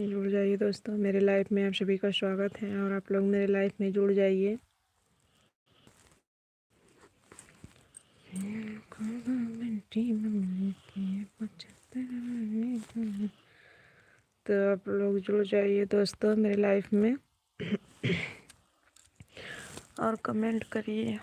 जुड़ जाइए दोस्तों, मेरे लाइफ में आप सभी का स्वागत है और आप लोग मेरे लाइफ में जुड़ जाइए। तो आप लोग जुड़ जाइए दोस्तों मेरे लाइफ में और कमेंट करिए।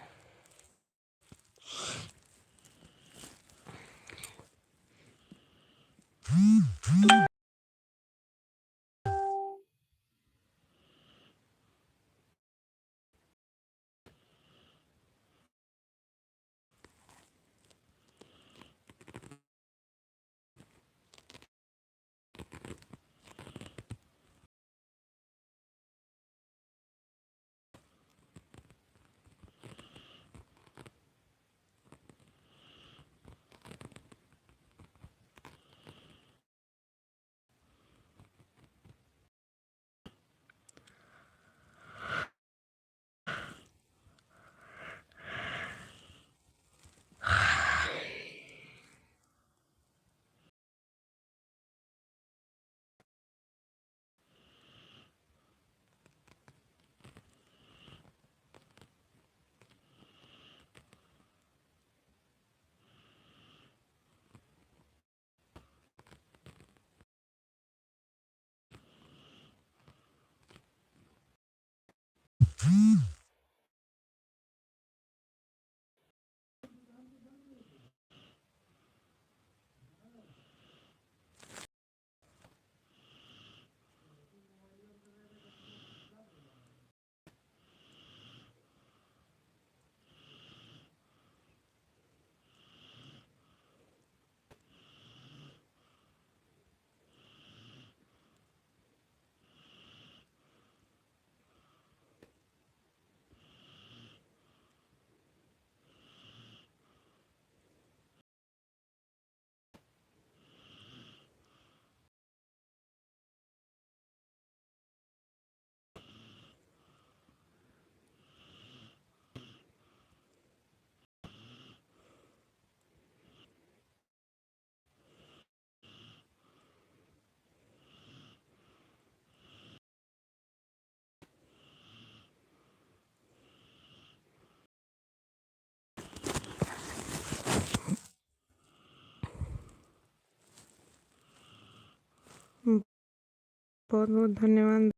बहुत बहुत धन्यवाद।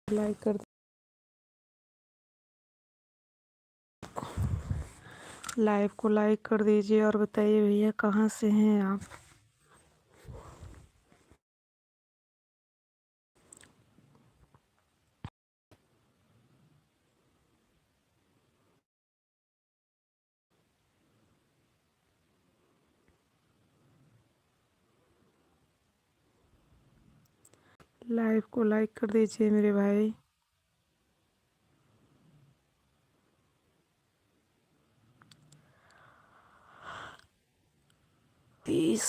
लाइक कर लाइव को लाइक कर दीजिए और बताइए भैया कहाँ से हैं आप। लाइव को लाइक कर दीजिए मेरे भाई। प्लीज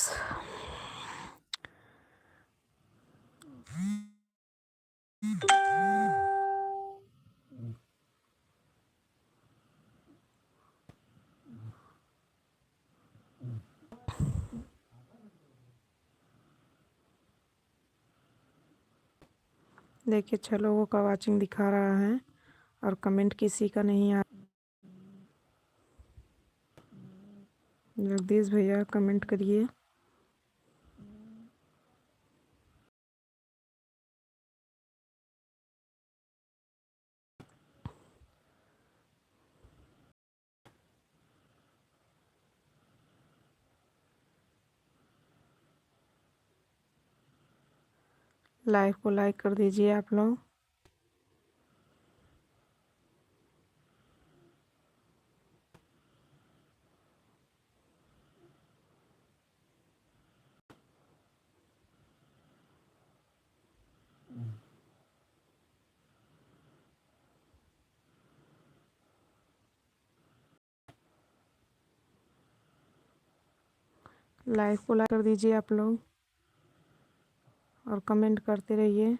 देखिए 6 लोगों का वाचिंग दिखा रहा है और कमेंट किसी का नहीं आ। जगदीश भैया कमेंट करिए। लाइव को लाइक कर दीजिए आप लोग। लाइव को लाइक कर दीजिए आप लोग और कमेंट करते रहिए।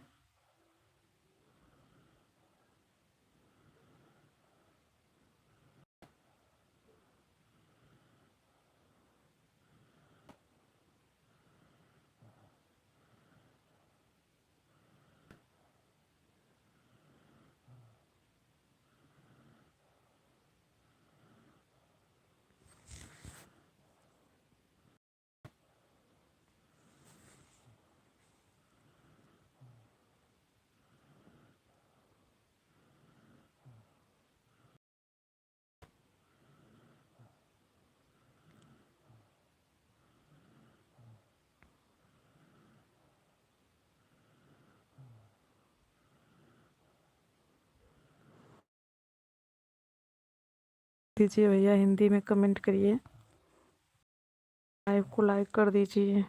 दीजिए भैया, हिंदी में कमेंट करिए, लाइव को लाइक कर दीजिए।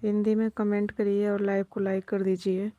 हिंदी में कमेंट करिए और लाइव को लाइक कर दीजिए।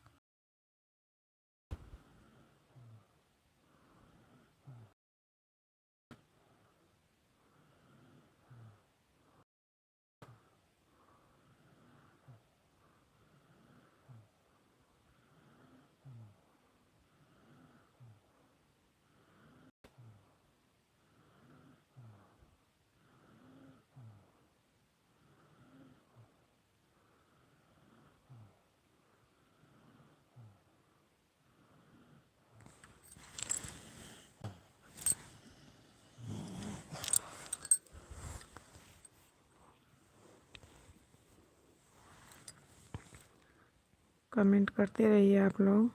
कमेंट करते रहिए आप लोग।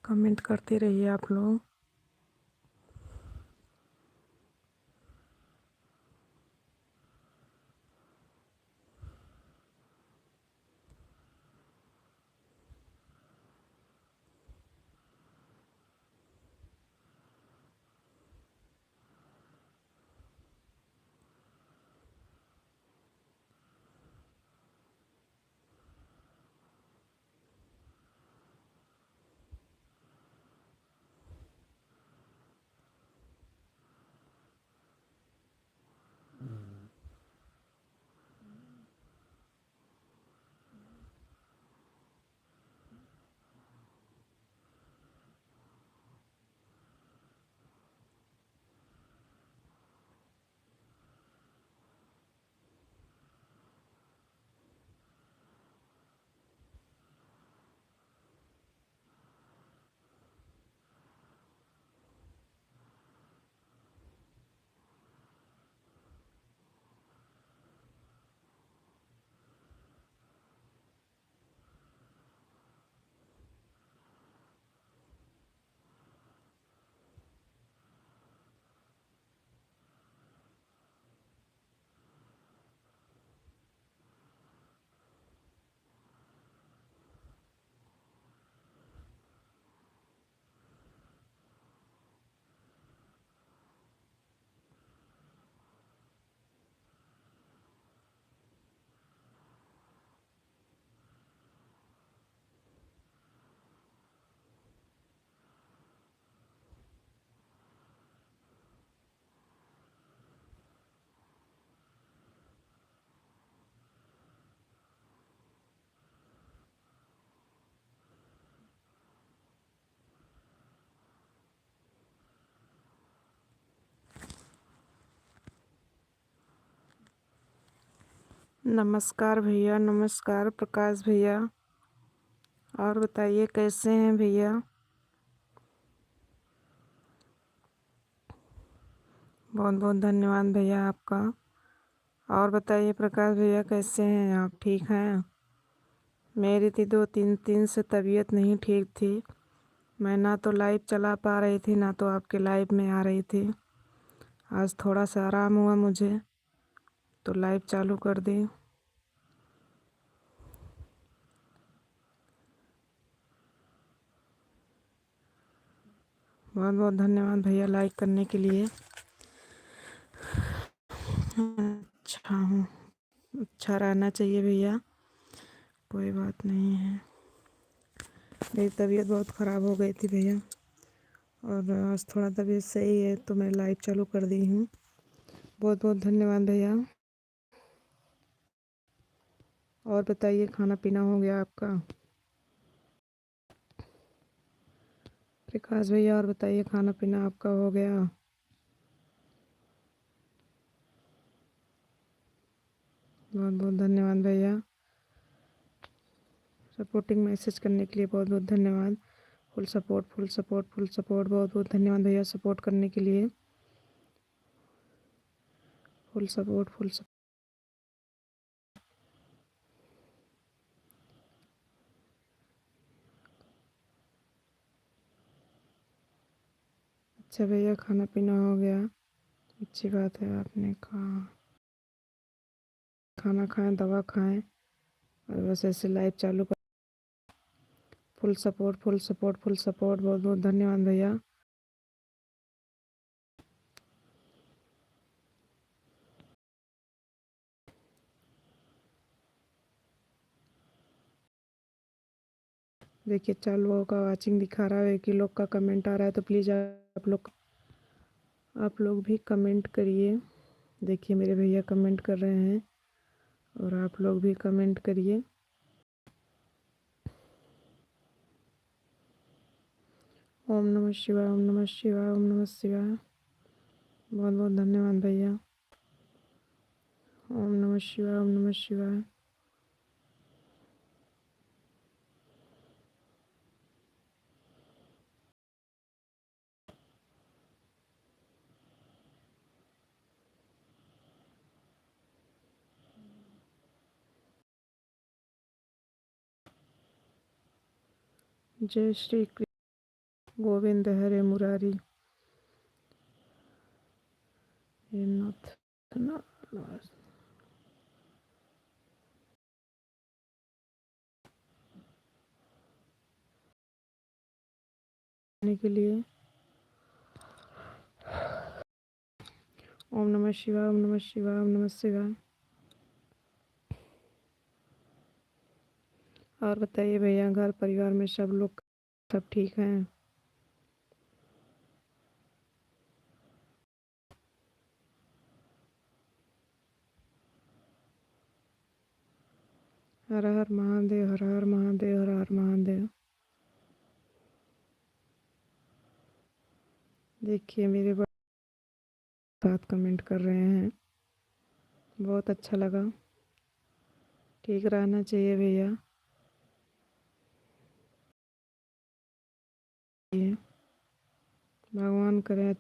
कमेंट करते रहिए आप लोग। नमस्कार भैया, नमस्कार प्रकाश भैया। और बताइए कैसे हैं भैया? बहुत बहुत धन्यवाद भैया आपका। और बताइए प्रकाश भैया कैसे हैं आप? ठीक हैं? मेरी थी 2-3 दिन से तबीयत नहीं ठीक थी। मैं ना तो लाइव चला पा रही थी, ना तो आपके लाइव में आ रही थी। आज थोड़ा सा आराम हुआ मुझे, तो लाइव चालू कर दी। बहुत बहुत धन्यवाद भैया लाइक करने के लिए। अच्छा हूँ, अच्छा रहना चाहिए भैया, कोई बात नहीं है। मेरी तबीयत बहुत ख़राब हो गई थी भैया, और आज थोड़ा तबीयत सही है तो मैं लाइव चालू कर दी हूँ। बहुत बहुत धन्यवाद भैया। और बताइए खाना पीना हो गया आपका? प्रकाश भैया और बताइए खाना पीना आपका हो गया? बहुत बहुत धन्यवाद भैया, सपोर्टिंग मैसेज करने के लिए बहुत बहुत धन्यवाद। Full support, full support, full support. बहुत बहुत धन्यवाद भैया सपोर्ट करने के लिए। Full support, full support. अच्छा भैया खाना पीना हो गया, अच्छी बात है। आपने कहा खाना खाएं, दवा खाएं, और बस ऐसे लाइव चालू कर। Full support, full support, full support. बहुत बहुत धन्यवाद भैया। देखिए 4 लोगों का वाचिंग दिखा रहा है, 1 ही लोग का कमेंट आ रहा है, तो प्लीज़ आप लोग भी कमेंट करिए। देखिए मेरे भैया कमेंट कर रहे हैं, और आप लोग भी कमेंट करिए। ओम नमः शिवाय, ओम नमः शिवाय, ओम नमः शिवाय। बहुत बहुत धन्यवाद भैया। ओम नमः शिवाय, ओम नमः शिवाय। जय श्री कृष्ण गोविंद हरे मुरारी, हे नाथ के लिए। ओम नमः शिवाय, ओम नमः शिवाय, ओम नमः शिवाय। और बताइए भैया घर परिवार में सब लोग सब ठीक हैं? हर हर महादेव, हर हर महादेव, हर हर महादेव। देखिए मेरे साथ कमेंट कर रहे हैं, बहुत अच्छा लगा। ठीक रहना चाहिए भैया। ये भगवान करे।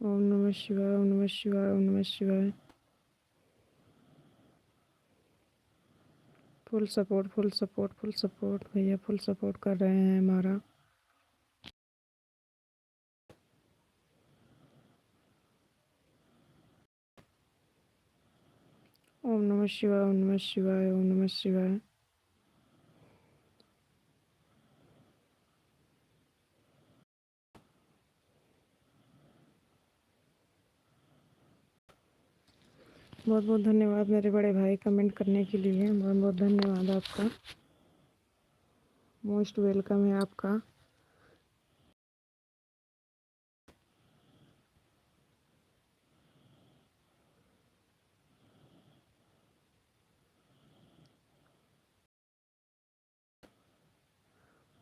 ओम नमः शिवाय, ओम नमः शिवाय, ओम नमः शिवाय। Full support, full support, full support भैया, फुल सपोर्ट कर रहे हैं हमारा। ओम नमः शिवाय, ओम नमः शिवाय, ओम नमः शिवाय। बहुत बहुत धन्यवाद मेरे बड़े भाई कमेंट करने के लिए। बहुत बहुत धन्यवाद आपका, मोस्ट वेलकम है आपका।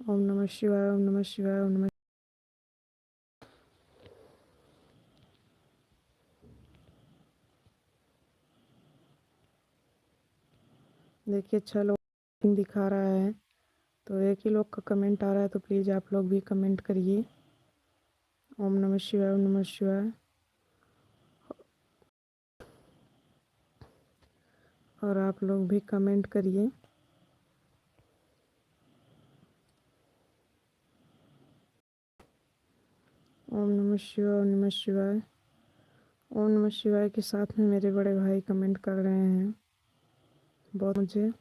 ओम नमः शिवाय, ओम नमः शिवाय, ओम नमः। देखिए 6 लोग दिखा रहा है, तो एक ही लोग का कमेंट आ रहा है, तो प्लीज़ आप लोग भी कमेंट करिए। ओम नमः शिवाय, ओम नमः शिवाय। और आप लोग भी कमेंट करिए। ओम नमः शिवाय, ओम नमः शिवाय। ओम नमः शिवाय के साथ में मेरे बड़े भाई कमेंट कर रहे हैं। बहुत मुझे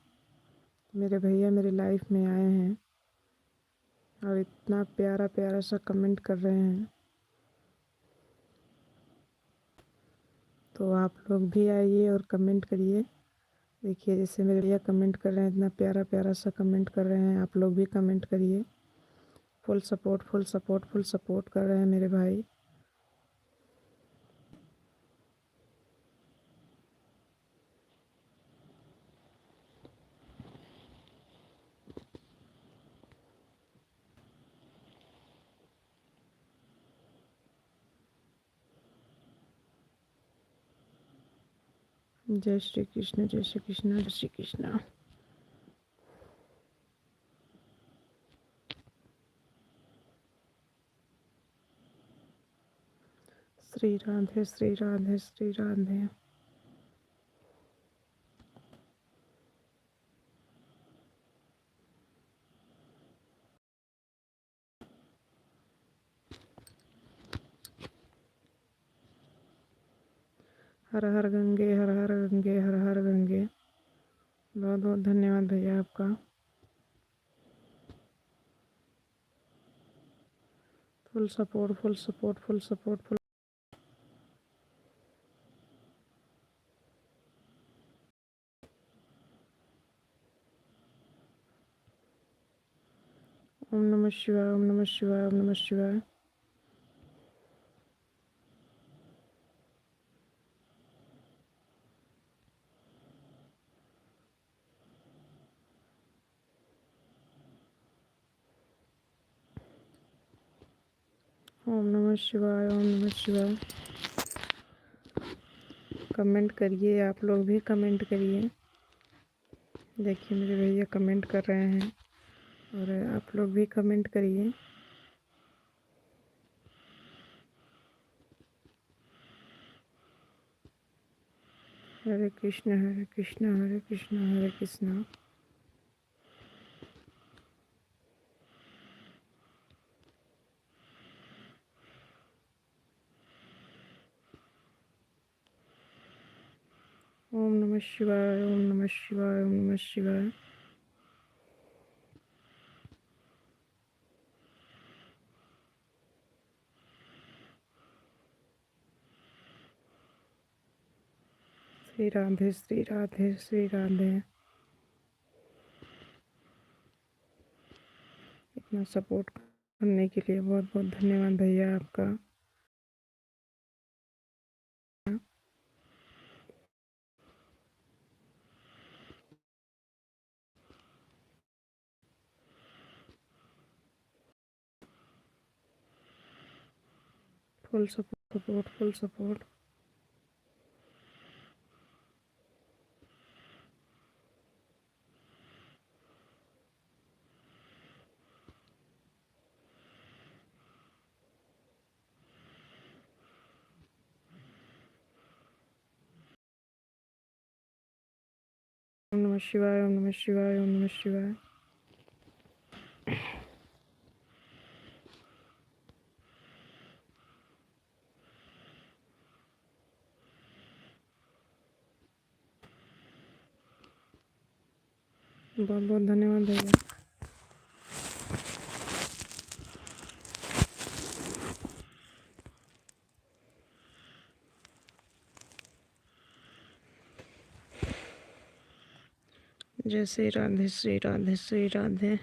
मेरे भैया मेरी लाइफ में आए हैं और इतना प्यारा प्यारा सा कमेंट कर रहे हैं, तो आप लोग भी आइए और कमेंट करिए। देखिए जैसे मेरे भैया कमेंट कर रहे हैं, इतना प्यारा प्यारा सा कमेंट कर रहे हैं, आप लोग भी कमेंट करिए। Full support, full support, full support कर रहे हैं मेरे भाई। जय श्री कृष्ण, जय श्री कृष्ण, जय श्री कृष्ण। श्री राधे, श्री राधे, श्री राधे। हर हर गंगे, हर हर गंगे, हर हर गंगे। बहुत बहुत धन्यवाद भैया आपका। Full support, full support, full support, full. ओम नमः शिवाय, ओम नमः शिवाय, ओम नमः शिवाय। ओम नमः शिवाय, ओम नमः शिवाय। कमेंट करिए, आप लोग भी कमेंट करिए। देखिए मेरे भैया कमेंट कर रहे हैं और आप लोग भी कमेंट करिए। हरे कृष्ण, हरे कृष्ण, हरे कृष्ण, हरे कृष्ण। ओम नमः शिवाय, ओम नमः शिवाय, ओम नमः शिवाय। श्री राधे, श्री राधे, श्री राधे। इतना सपोर्ट करने के लिए बहुत बहुत धन्यवाद भैया आपका। Full support, support, full support. ओम नमः शिवाय, ओम नमः शिवाय, ओम नमः शिवाय। बहुत बहुत धन्यवाद भैया। जय श्री राधे, श्री राधे, श्री राधे।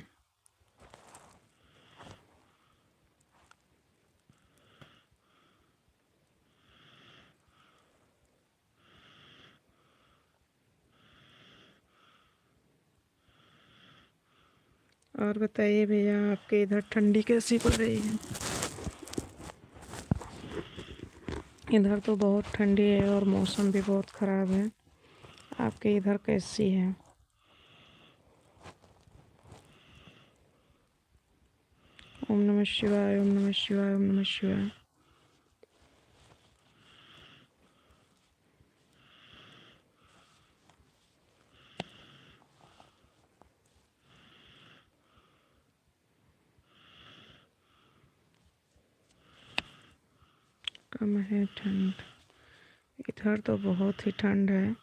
और बताइए भैया आपके इधर ठंडी कैसी पड़ रही है? इधर तो बहुत ठंडी है और मौसम भी बहुत ख़राब है। आपके इधर कैसी है? ओम नमः शिवाय, ओम नमः शिवाय, ओम नमः शिवाय। कम है ठंड, इधर तो बहुत ही ठंड है।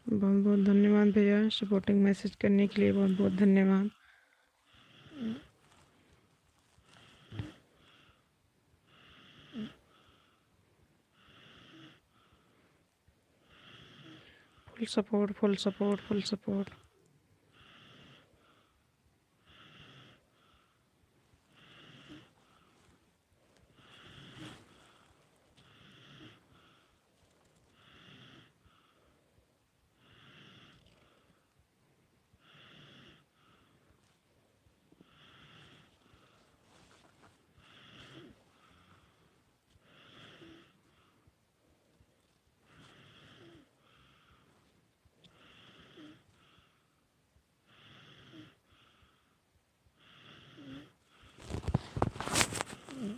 बहुत बहुत धन्यवाद भैया, सपोर्टिंग मैसेज करने के लिए बहुत बहुत धन्यवाद। Full support, full support, full support.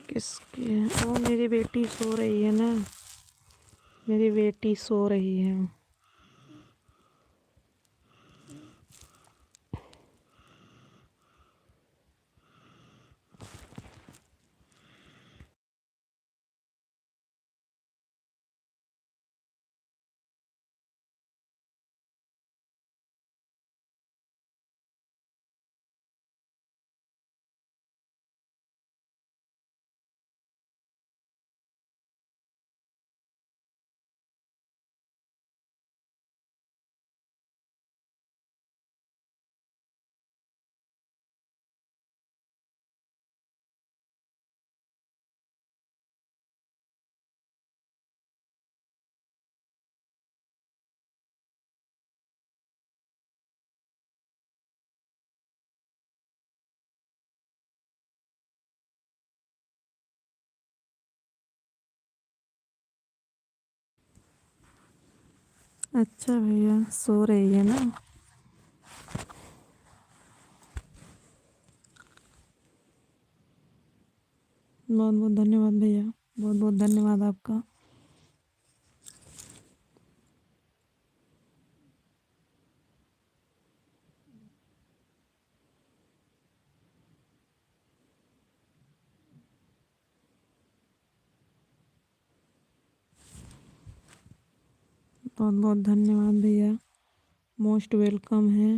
किसकी? वो मेरी बेटी सो रही है ना, मेरी बेटी सो रही है। अच्छा भैया, सो रही है ना? बहुत बहुत धन्यवाद भैया, बहुत बहुत धन्यवाद आपका। बहुत बहुत धन्यवाद भैया, मोस्ट वेलकम है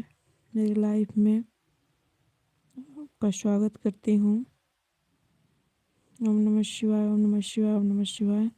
मेरी लाइफ में। आपका स्वागत करती हूँ। ओम नमः शिवाय, ओम नमः शिवाय, ओम नमः शिवाय।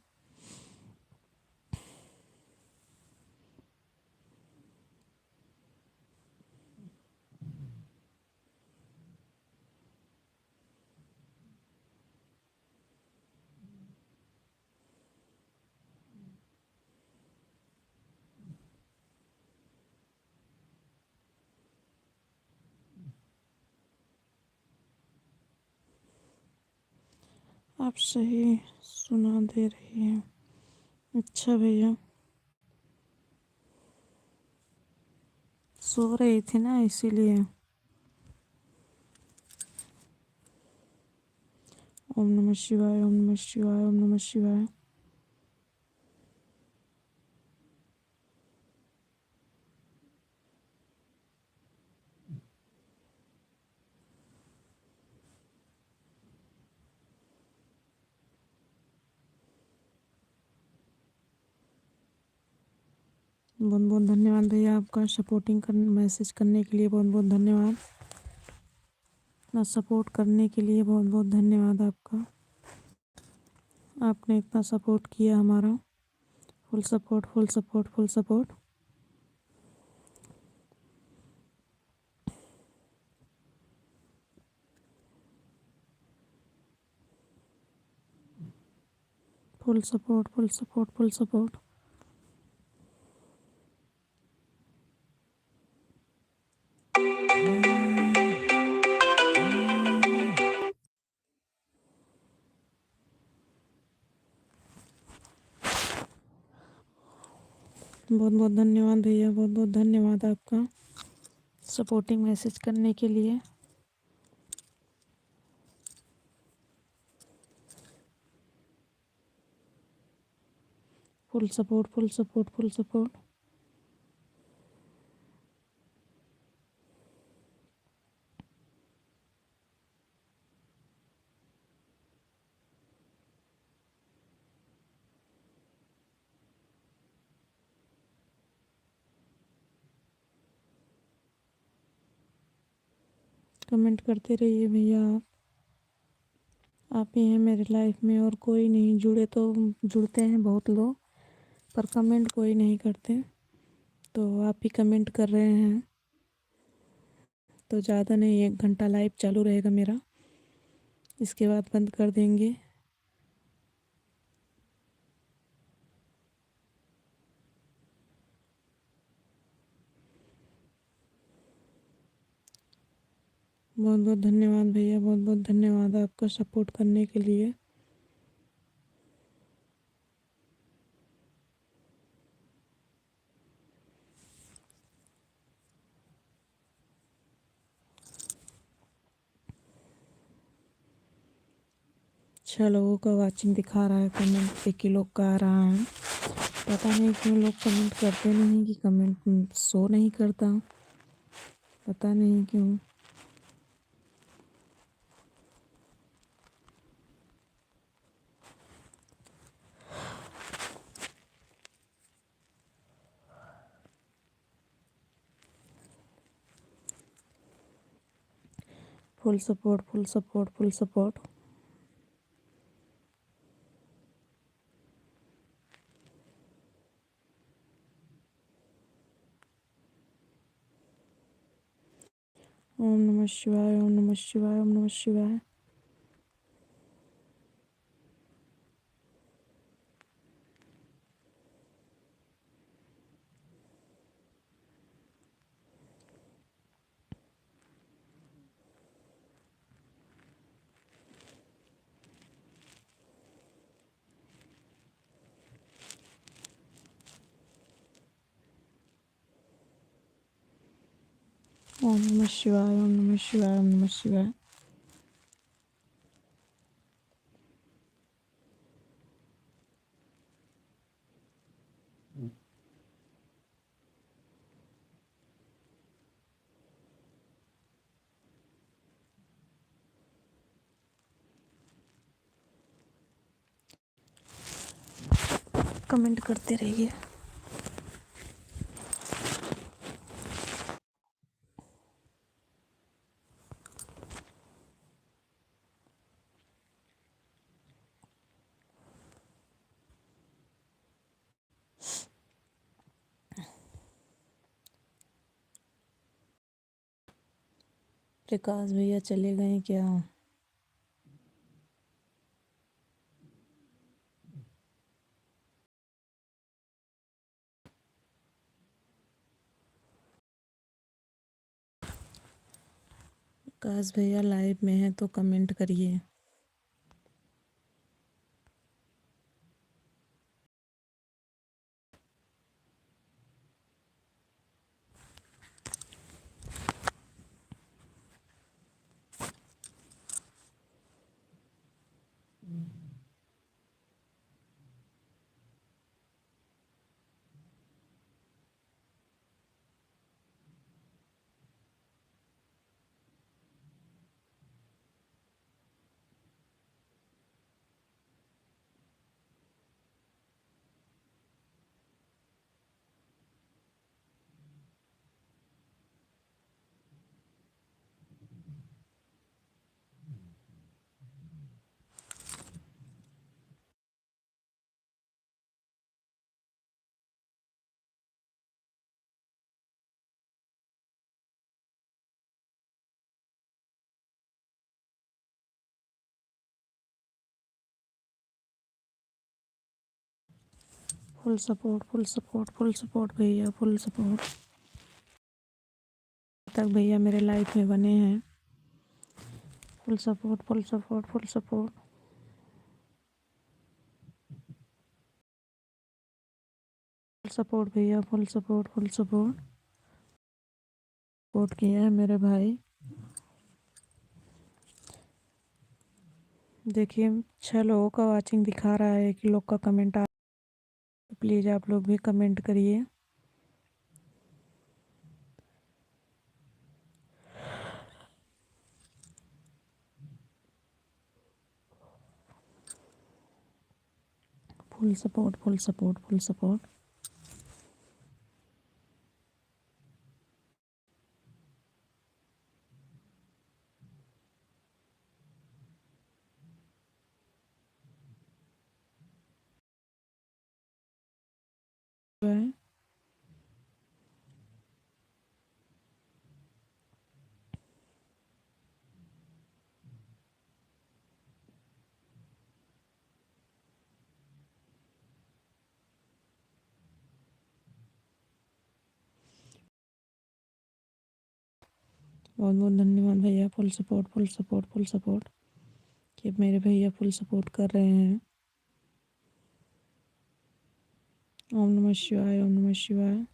आप सही सुना दे रही हैं। अच्छा भैया, सो रही थी ना इसीलिए। ओम नमः शिवाय, ओम नमः शिवाय, ओम नमः शिवाय। बहुत बहुत धन्यवाद भैया आपका, सपोर्टिंग करने मैसेज करने के लिए बहुत बहुत धन्यवाद। ना सपोर्ट करने के लिए बहुत बहुत धन्यवाद आपका। आपने इतना सपोर्ट किया हमारा। Full support, full support, full support. Full support, full support, full support. बहुत बहुत धन्यवाद भैया, बहुत बहुत धन्यवाद आपका सपोर्टिंग मैसेज करने के लिए। Full support, full support, full support. Comment करते रहिए भैया। आप ही हैं मेरे लाइफ में और कोई नहीं। जुड़े तो जुड़ते हैं बहुत लोग, पर कमेंट कोई नहीं करते। तो आप ही कमेंट कर रहे हैं, तो ज़्यादा नहीं, 1 घंटा लाइव चालू रहेगा मेरा, इसके बाद बंद कर देंगे। बहुत बहुत धन्यवाद भैया, बहुत बहुत धन्यवाद आपका सपोर्ट करने के लिए। छः लोगों का वाचिंग दिखा रहा है, कमेंट 1 ही लोग का आ रहा है। पता नहीं क्यों लोग कमेंट करते नहीं, कि कमेंट शो नहीं करता, पता नहीं क्यों। Full support, full support, full support. ओम नमः शिवाय, ओम नमः शिवाय, ओम नमः शिवाय। ओम नमः शिवाय, ओम नमः शिवाय, ओम नमः शिवाय। कमेंट करते रहिए। प्रकाश भैया चले गए क्या? प्रकाश भैया लाइव में हैं तो कमेंट करिए। Full support full support full support भैया, फुल सपोर्ट। तक भैया मेरे लाइफ में बने हैं। Full support full support full support. Full support भैया, full support full support. Support किए हैं मेरे भाई। देखिए 6 लोगों का वाचिंग दिखा रहा है, 1 लोग का कमेंट आ, प्लीज़ आप लोग भी कमेंट करिए। Full support full support full support. बहुत बहुत धन्यवाद भैया। Full support full support full support कि मेरे भैया फुल सपोर्ट कर रहे हैं। ओम नमः शिवाय, ओम नमः शिवाय।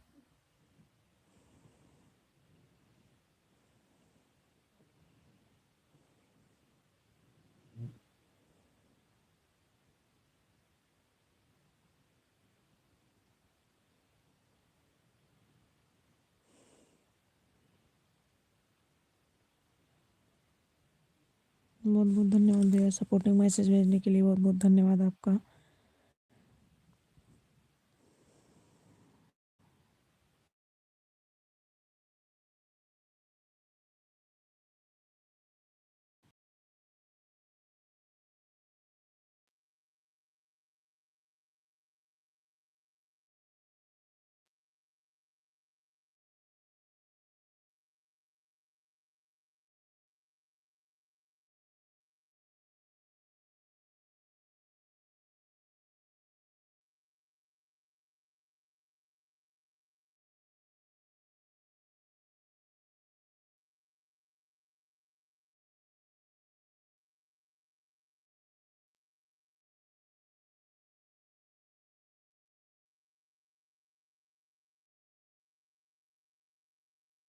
बहुत बहुत धन्यवाद भैया, सपोर्टिंग मैसेज भेजने के लिए बहुत बहुत धन्यवाद आपका।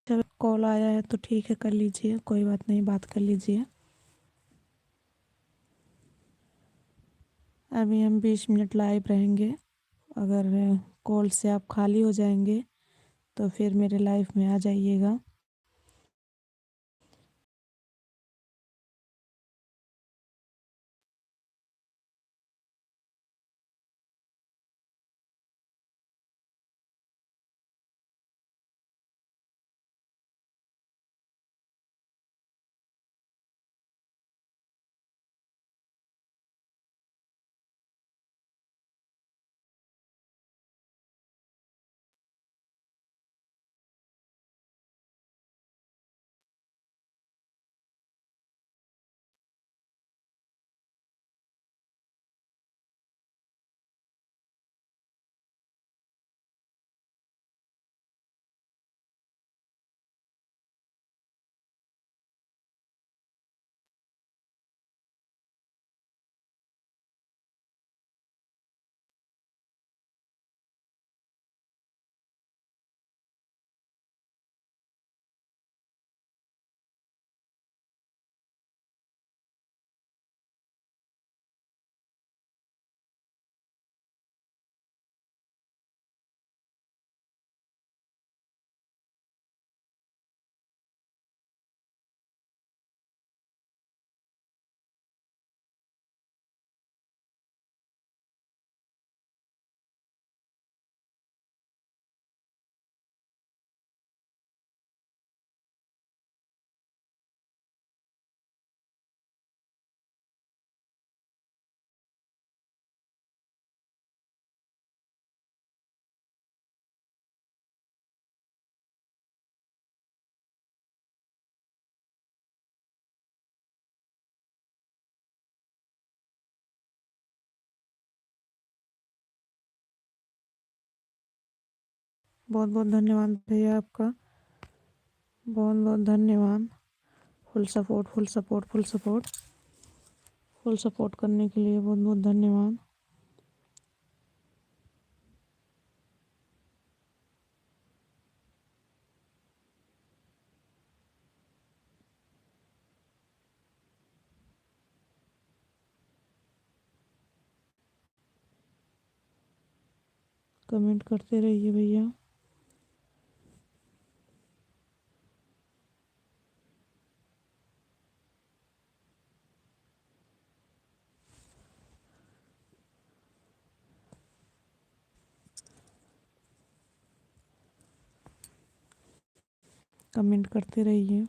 चलो कॉल आया है तो ठीक है, कर लीजिए, कोई बात नहीं, बात कर लीजिए। अभी हम 20 मिनट लाइव रहेंगे। अगर कॉल से आप खाली हो जाएंगे तो फिर मेरे लाइव में आ जाइएगा। बहुत बहुत धन्यवाद भैया आपका। बहुत बहुत धन्यवाद। Full support full support full support full support करने के लिए बहुत बहुत धन्यवाद। कमेंट करते रहिए भैया। कमेंट करते रहिए।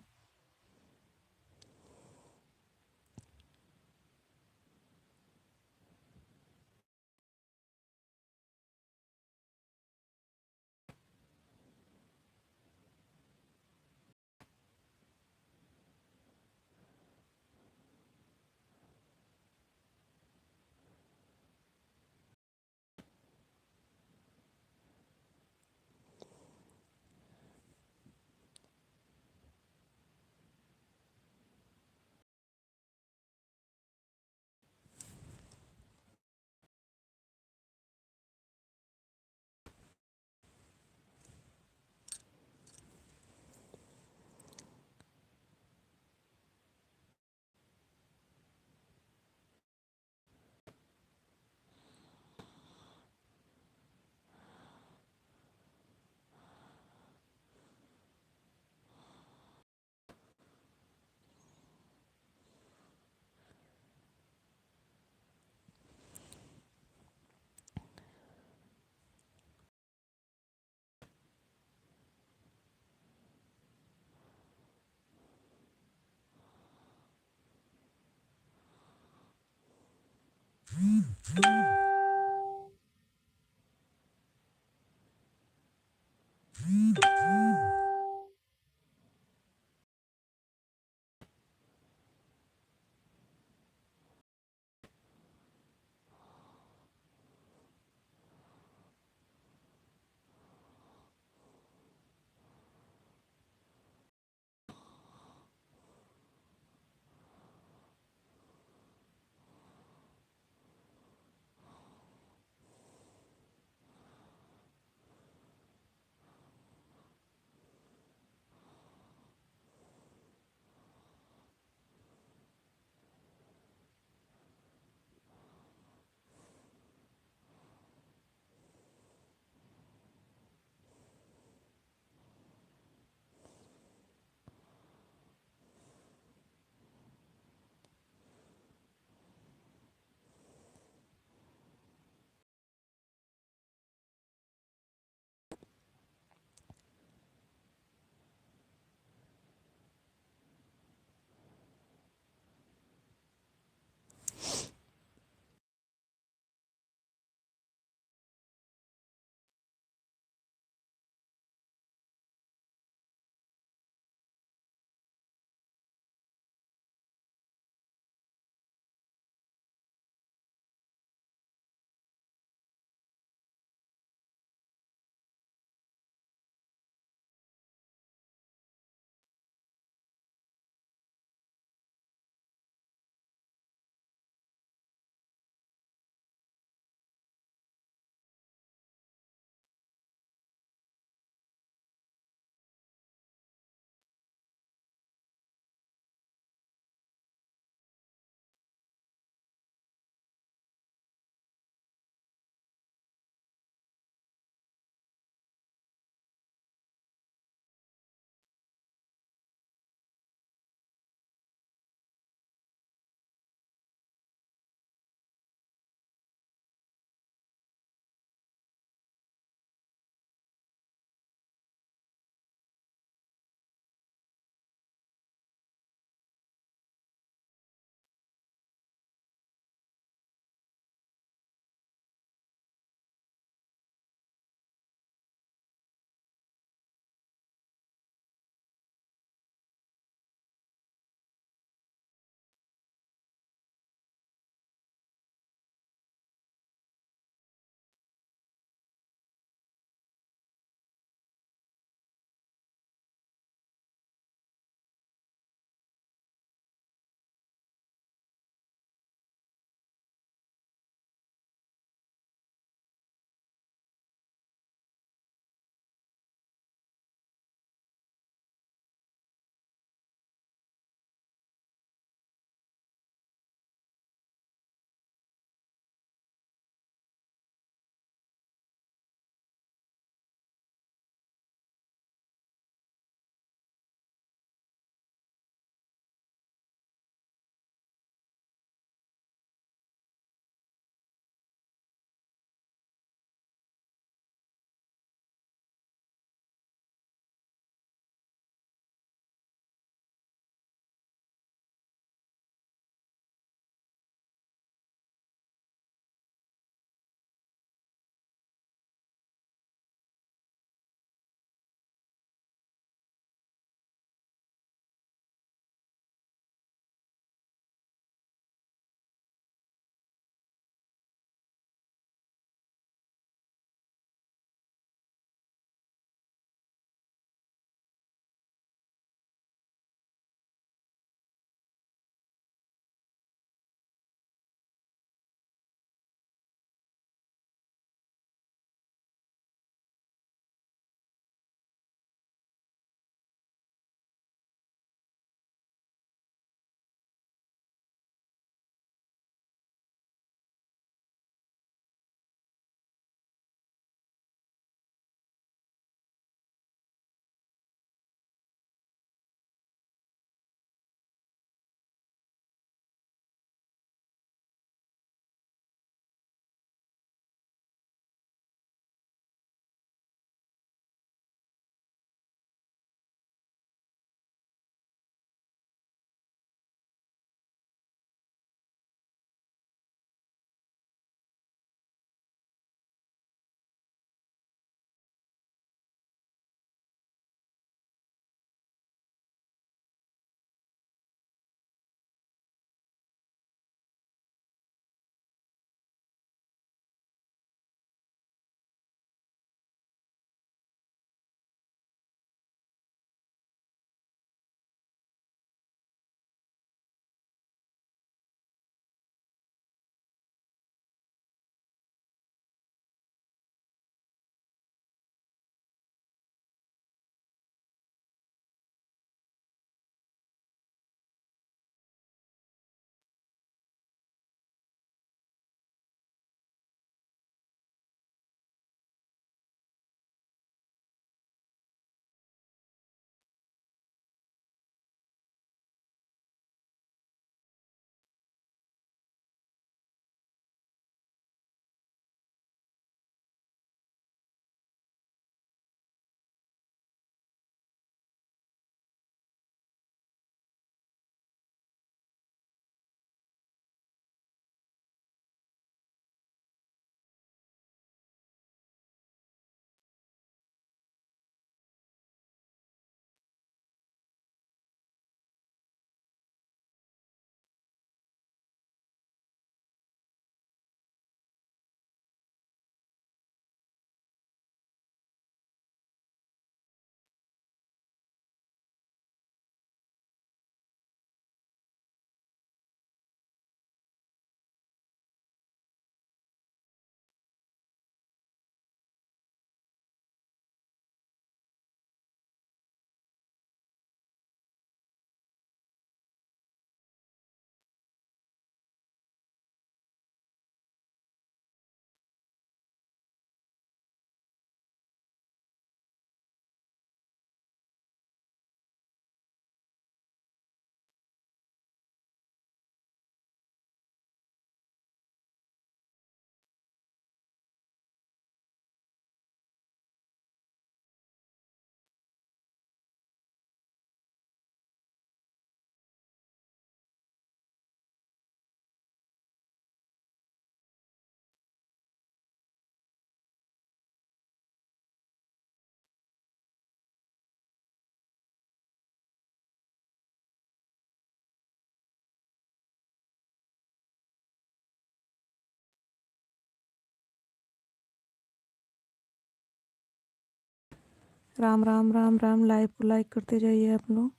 राम राम राम राम। लाइव को लाइक करते जाइए आप लोग।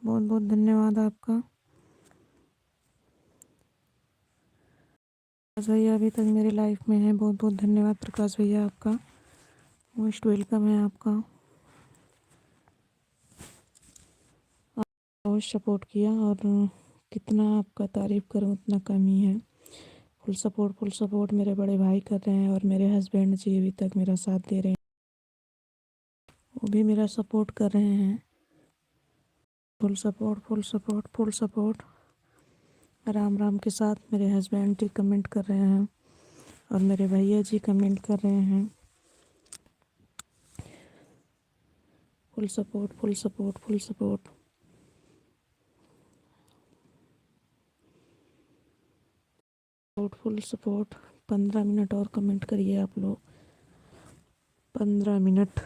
बहुत बहुत धन्यवाद आपका। प्रकाश भैया अभी तक मेरे लाइफ में है, बहुत बहुत धन्यवाद प्रकाश भैया आपका। मोस्ट वेलकम है आपका। बहुत सपोर्ट किया और कितना आपका तारीफ़ करूं उतना कम ही है। फुल सपोर्ट मेरे बड़े भाई कर रहे हैं और मेरे हस्बैंड जी अभी तक मेरा साथ दे रहे हैं, वो भी मेरा सपोर्ट कर रहे हैं। Full support full support full support. Ram Ram के साथ मेरे हस्बैंड जी कमेंट कर रहे हैं और मेरे भैया जी कमेंट कर रहे हैं। Full support full support full support. Full support. 15 minute और कमेंट करिए आप लोग। 15 minute.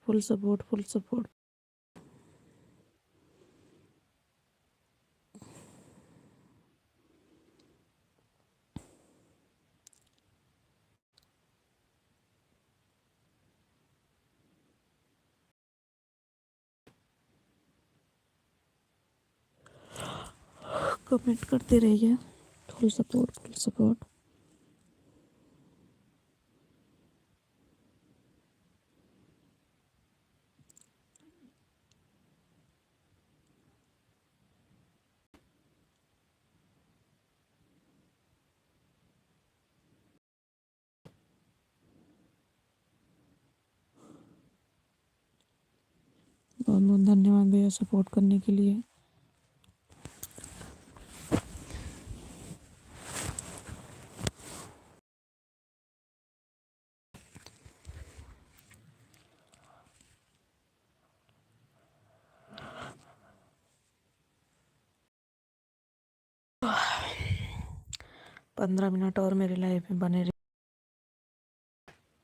Full support full support. Comment करते रहिए। Full support full support. बहुत बहुत धन्यवाद भैया सपोर्ट करने के लिए। पंद्रह मिनट और मेरे लाइफ में बने रहे।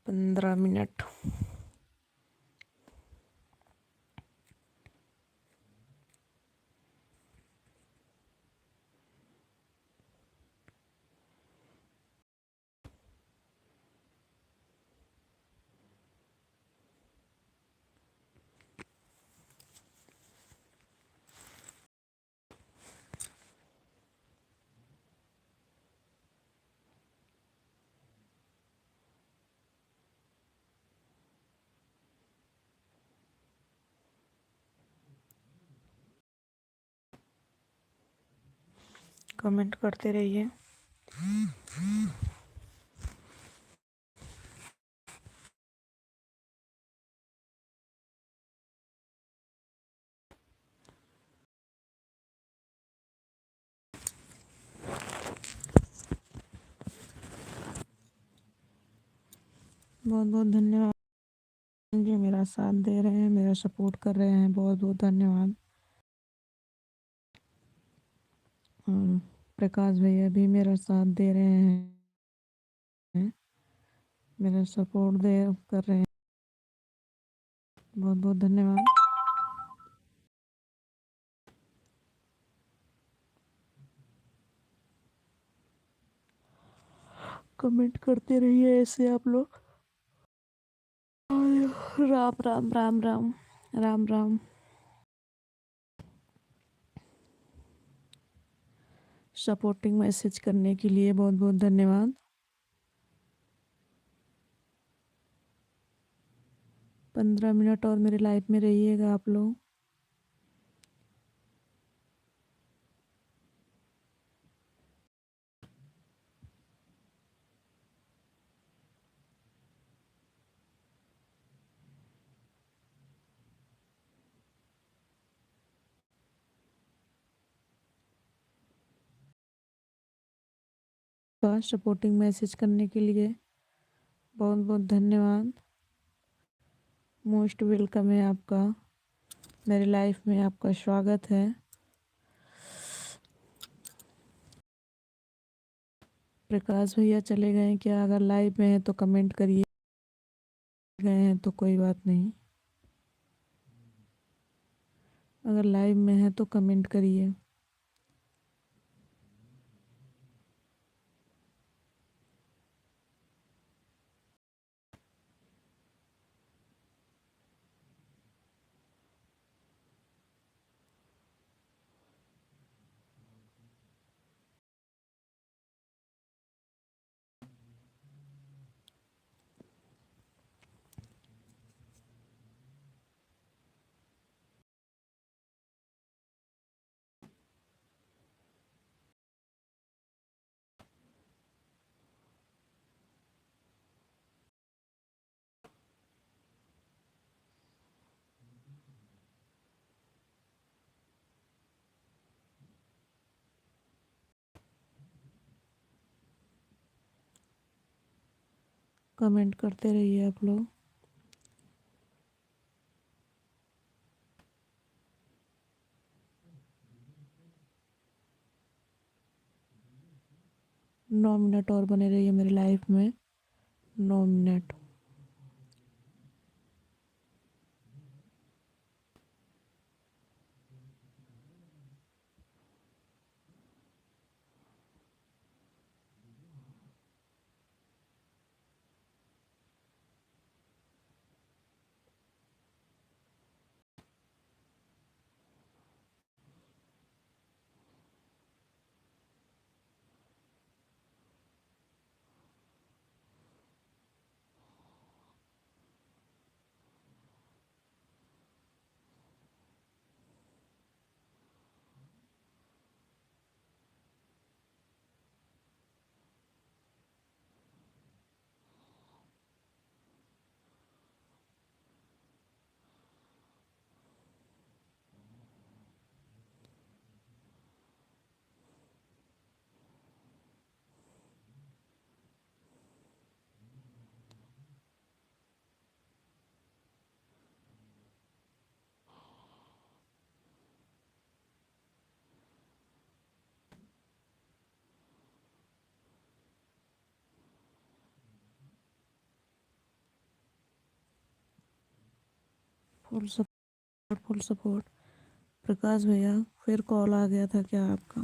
15 मिनट। कमेंट करते रहिए। बहुत बहुत धन्यवाद जी, मेरा साथ दे रहे हैं, मेरा सपोर्ट कर रहे हैं। बहुत बहुत धन्यवाद। और प्रकाश भैया भी मेरा साथ दे रहे हैं, मेरा सपोर्ट दे कर रहे हैं। बहुत बहुत धन्यवाद। कमेंट करते रहिए ऐसे आप लोग। राम राम राम राम राम राम। सपोर्टिंग मैसेज करने के लिए बहुत बहुत धन्यवाद। 15 मिनट और मेरे लाइफ में रहिएगा आप लोग। का सपोर्टिंग मैसेज करने के लिए बहुत बहुत धन्यवाद। मोस्ट वेलकम है आपका, मेरे लाइफ में आपका स्वागत है। प्रकाश भैया चले गए क्या? अगर लाइव में है तो कमेंट करिए। गए हैं तो कोई बात नहीं, अगर लाइव में है तो कमेंट करिए। कमेंट करते रहिए आप लोग। नौ मिनट और बने रहिए मेरी लाइफ में। 9 मिनट। Full support, full support. Prakash भैया फिर कॉल आ गया था क्या आपका?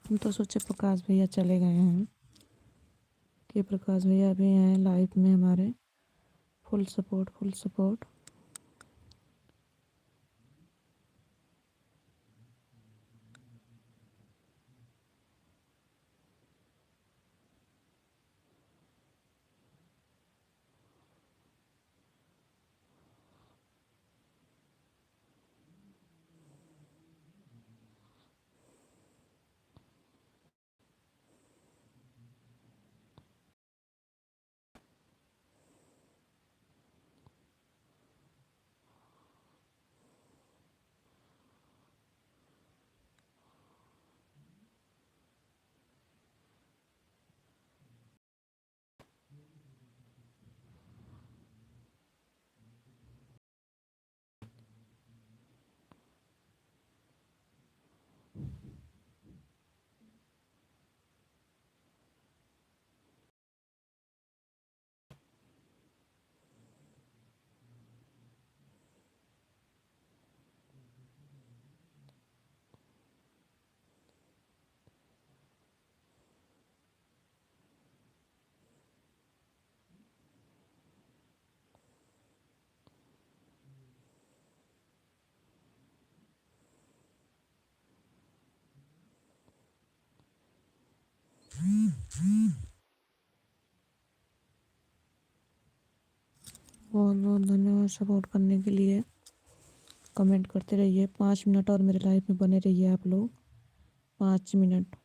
हम तो सोचे प्रकाश भैया चले गए हैं कि प्रकाश भैया भी हैं लाइफ में हमारे। Full support, full support. बहुत बहुत धन्यवाद सपोर्ट करने के लिए। कमेंट करते रहिए। 5 मिनट और मेरे लाइफ में बने रहिए आप लोग। 5 मिनट।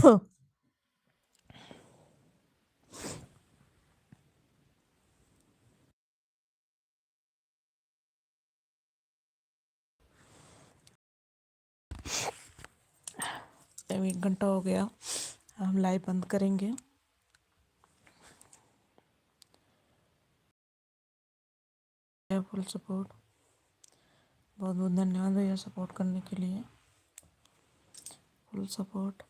अब 1 घंटा हो गया, हम लाइव बंद करेंगे। फुल सपोर्ट, बहुत बहुत धन्यवाद भैया सपोर्ट करने के लिए। Full support.